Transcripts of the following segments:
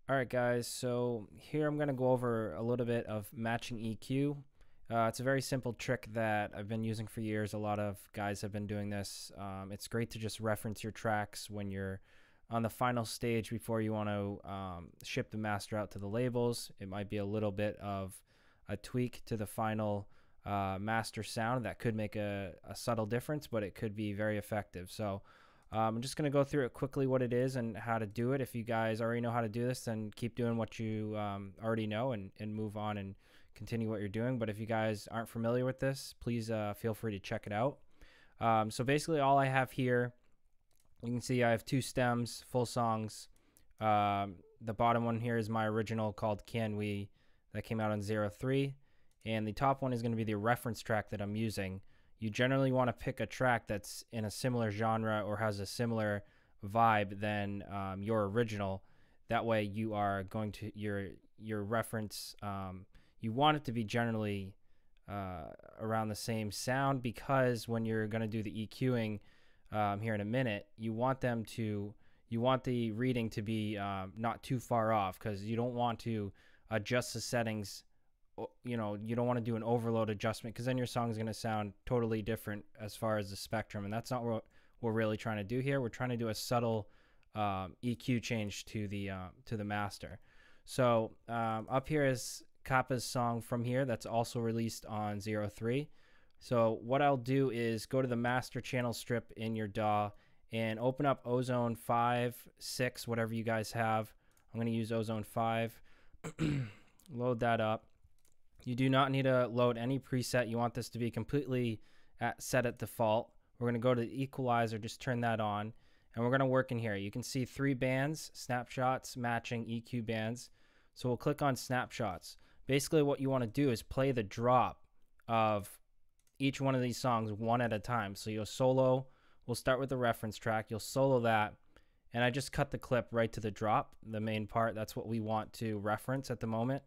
All right, guys, so here I'm going to go over a little bit of matching EQ. It's a very simple trick that I've been using for years. A lot of guys have been doing this. It's great to just reference your tracks when you're on the final stage before you want to ship the master out to the labels. It might be a little bit of a tweak to the final master sound that could make a subtle difference, but it could be very effective. So I'm just going to go through it quickly, what it is and how to do it. If you guys already know how to do this, then keep doing what you already know and move on and continue what you're doing. But if you guys aren't familiar with this, please feel free to check it out. So basically all I have here, you can see I have two stems, full songs. The bottom one here is my original called Can We, that came out on 03. And the top one is going to be the reference track that I'm using. You generally want to pick a track that's in a similar genre or has a similar vibe than your original. That way you are going to, your reference, you want it to be generally around the same sound, because when you're going to do the EQing here in a minute, you want the reading to be not too far off, because you don't want to adjust the settings. You don't want to do an overload adjustment, because then your song is going to sound totally different as far as the spectrum, and that's not what we're really trying to do here. We're trying to do a subtle EQ change to the master. So up here is Kappa's song From Here, that's also released on 03. So what I'll do is go to the master channel strip in your DAW and open up Ozone 5, 6, whatever you guys have. I'm going to use Ozone 5. Load that up. You do not need to load any preset. You want this to be completely set at default. We're going to go to the equalizer, just turn that on, and we're going to work in here. You can see 3 bands, snapshots, matching EQ bands. So we'll click on snapshots. Basically what you want to do is play the drop of each one of these songs one at a time. So you'll solo, we'll start with the reference track, you'll solo that, and I just cut the clip right to the drop, the main part. That's what we want to reference at the moment.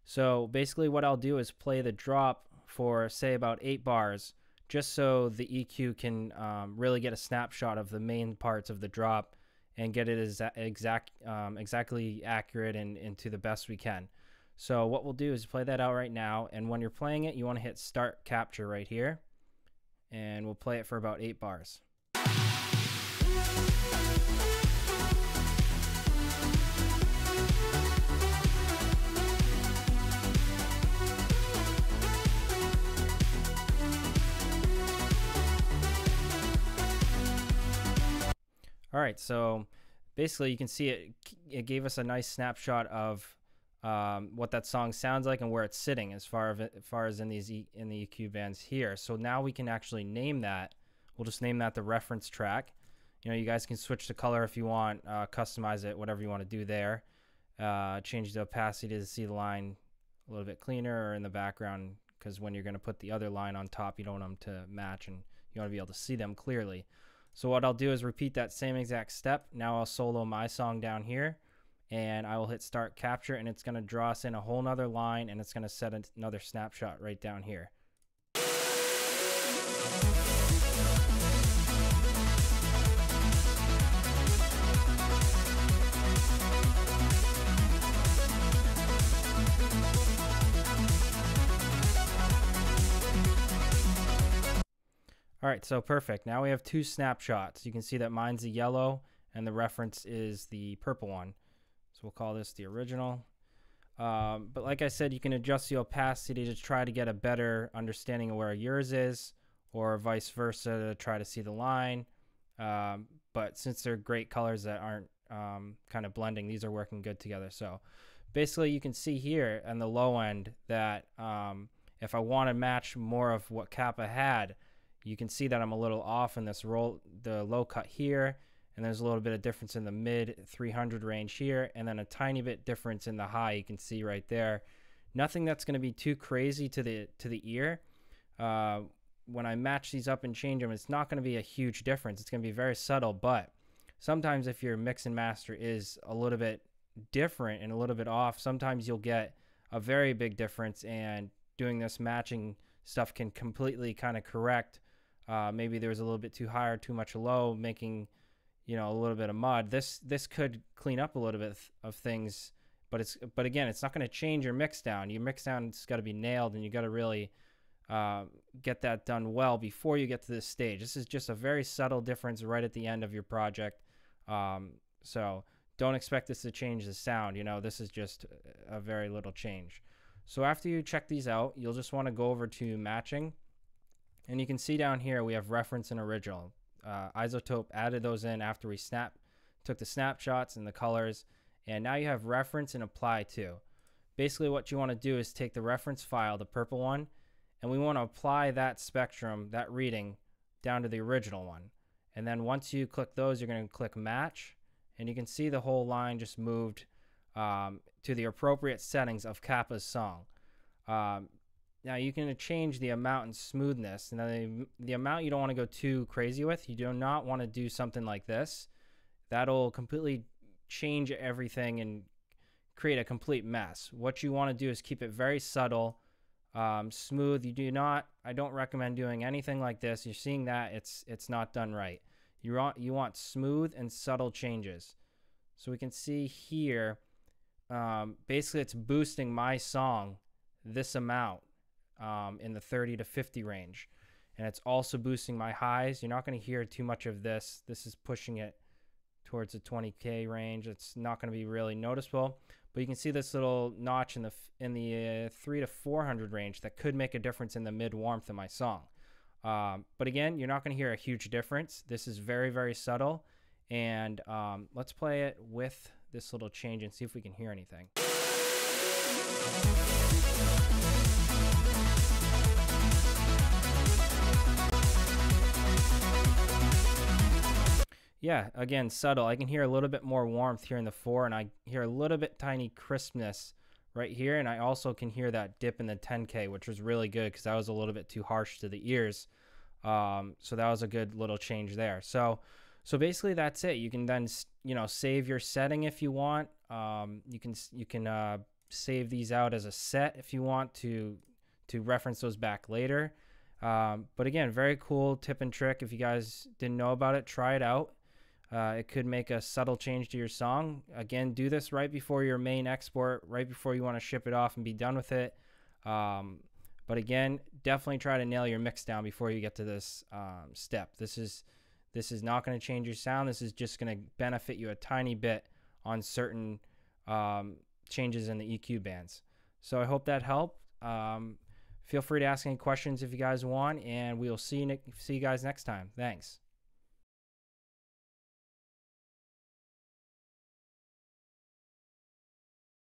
So basically what I'll do is play the drop for, say, about 8 bars, just so the EQ can really get a snapshot of the main parts of the drop and get it as exactly accurate and to the best we can. So what we'll do is play that out right now, and when you're playing it, you want to hit Start Capture right here, and we'll play it for about 8 bars. All right, so basically you can see it gave us a nice snapshot of what that song sounds like and where it's sitting as far as in the EQ bands here. So now we can actually name that. We'll just name that the reference track. You guys can switch the color if you want, customize it, whatever you want to do there. Change the opacity to see the line a little bit cleaner, or in the background, because when you're going to put the other line on top, you don't want them to match and you want to be able to see them clearly. So what I'll do is repeat that same exact step. Now I'll solo my song down here, and I will hit Start Capture, and it's going to draw us in a whole nother line, and it's going to set another snapshot right down here. All right, so perfect. Now we have 2 snapshots. You can see that mine's the yellow and the reference is the purple one. So we'll call this the original. But like I said, you can adjust the opacity to try to get a better understanding of where yours is, or vice versa to try to see the line. But since they're great colors that aren't kind of blending, these are working good together. So basically you can see here on the low end that if I want to match more of what Kappa had, you can see that I'm a little off in this the low cut here, and there's a little bit of difference in the mid 300 range here, and then a tiny bit difference in the high. You can see right there. Nothing that's going to be too crazy to the ear. When I match these up and change them, it's not going to be a huge difference. It's going to be very subtle, but sometimes if your mix and master is a little bit different and a little bit off, sometimes you'll get a very big difference, and doing this matching stuff can completely kind of correct. Maybe there was a little bit too high or too much low, making a little bit of mud. This could clean up a little bit of things, but again, it's not going to change your mix down. Your mix down's got to be nailed, and you got to really get that done well before you get to this stage. This is just a very subtle difference right at the end of your project. So don't expect this to change the sound. This is just a very little change. So after you check these out, you'll just want to go over to matching, and you can see down here we have reference and original. Isotope added those in after we took the snapshots and the colors, and now you have reference and apply too. Basically what you want to do is take the reference file, the purple one, and we want to apply that spectrum, that reading, down to the original one. And then once you click those, you're going to click match, and you can see the whole line just moved to the appropriate settings of Kappa's song. Now you can change the amount and smoothness. Now the amount you don't want to go too crazy with. You do not want to do something like this. That'll completely change everything and create a complete mess. What you want to do is keep it very subtle, smooth. I don't recommend doing anything like this. You're seeing that it's not done right. You want smooth and subtle changes. So we can see here, basically it's boosting my song this amount in the 30 to 50 range, and it's also boosting my highs. You're not going to hear too much of this. This is pushing it towards the 20K range. It's not going to be really noticeable, but you can see this little notch in the 3 to 400 range that could make a difference in the mid warmth of my song. But again, you're not going to hear a huge difference. This is very, very subtle, and let's play it with this little change and see if we can hear anything. Yeah, again, subtle. I can hear a little bit more warmth here in the 4, and I hear a little bit tiny crispness right here, and I also can hear that dip in the 10K, which was really good because that was a little bit too harsh to the ears. So that was a good little change there. So basically that's it. You can then save your setting if you want. You can save these out as a set if you want to reference those back later. But again, very cool tip and trick. If you guys didn't know about it, try it out. It could make a subtle change to your song. Again, do this right before your main export, right before you want to ship it off and be done with it. But again, definitely try to nail your mix down before you get to this step. This is not going to change your sound. This is just going to benefit you a tiny bit on certain changes in the EQ bands. So I hope that helped. Feel free to ask any questions if you guys want, and we'll see you guys next time. Thanks.